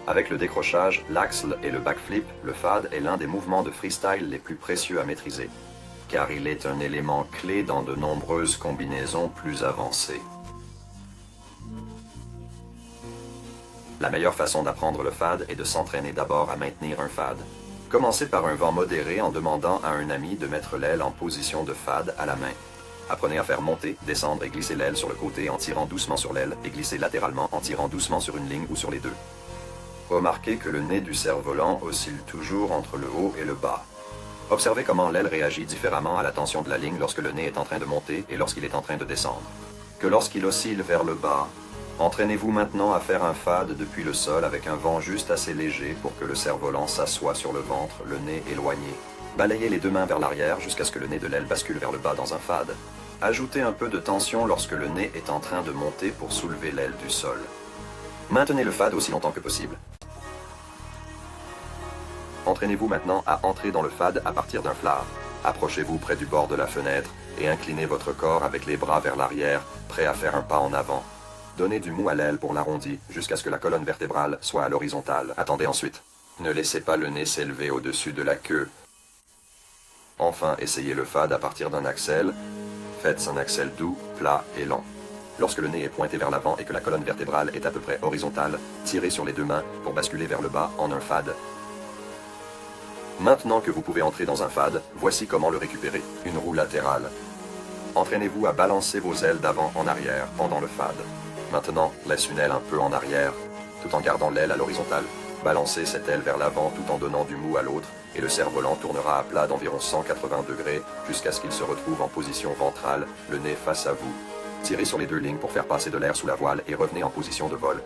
Avec le décrochage, l'axle et le backflip, le fade est l'un des mouvements de freestyle les plus précieux à maîtriser, car il est un élément clé dans de nombreuses combinaisons plus avancées. La meilleure façon d'apprendre le fade est de s'entraîner d'abord à maintenir un fade. Commencez par un vent modéré en demandant à un ami de mettre l'aile en position de fade à la main. Apprenez à faire monter, descendre et glisser l'aile sur le côté en tirant doucement sur l'aile et glisser latéralement en tirant doucement sur une ligne ou sur les deux. Remarquez que le nez du cerf-volant oscille toujours entre le haut et le bas. Observez comment l'aile réagit différemment à la tension de la ligne lorsque le nez est en train de monter et lorsqu'il est en train de descendre. Que lorsqu'il oscille vers le bas, entraînez-vous maintenant à faire un fade depuis le sol avec un vent juste assez léger pour que le cerf-volant s'assoie sur le ventre, le nez éloigné. Balayez les deux mains vers l'arrière jusqu'à ce que le nez de l'aile bascule vers le bas dans un fade. Ajoutez un peu de tension lorsque le nez est en train de monter pour soulever l'aile du sol. Maintenez le fade aussi longtemps que possible. Entraînez-vous maintenant à entrer dans le fade à partir d'un flare. Approchez-vous près du bord de la fenêtre et inclinez votre corps avec les bras vers l'arrière, prêt à faire un pas en avant. Donnez du mou à l'aile pour l'arrondi jusqu'à ce que la colonne vertébrale soit à l'horizontale. Attendez ensuite. Ne laissez pas le nez s'élever au-dessus de la queue. Enfin, essayez le fade à partir d'un axel. Faites un axel doux, plat et lent. Lorsque le nez est pointé vers l'avant et que la colonne vertébrale est à peu près horizontale, tirez sur les deux mains pour basculer vers le bas en un fade. Maintenant que vous pouvez entrer dans un fade, voici comment le récupérer. Une roue latérale. Entraînez-vous à balancer vos ailes d'avant en arrière pendant le fade. Maintenant, laisse une aile un peu en arrière, tout en gardant l'aile à l'horizontale. Balancez cette aile vers l'avant tout en donnant du mou à l'autre, et le cerf-volant tournera à plat d'environ 180 degrés jusqu'à ce qu'il se retrouve en position ventrale, le nez face à vous. Tirez sur les deux lignes pour faire passer de l'air sous la voile et revenez en position de vol.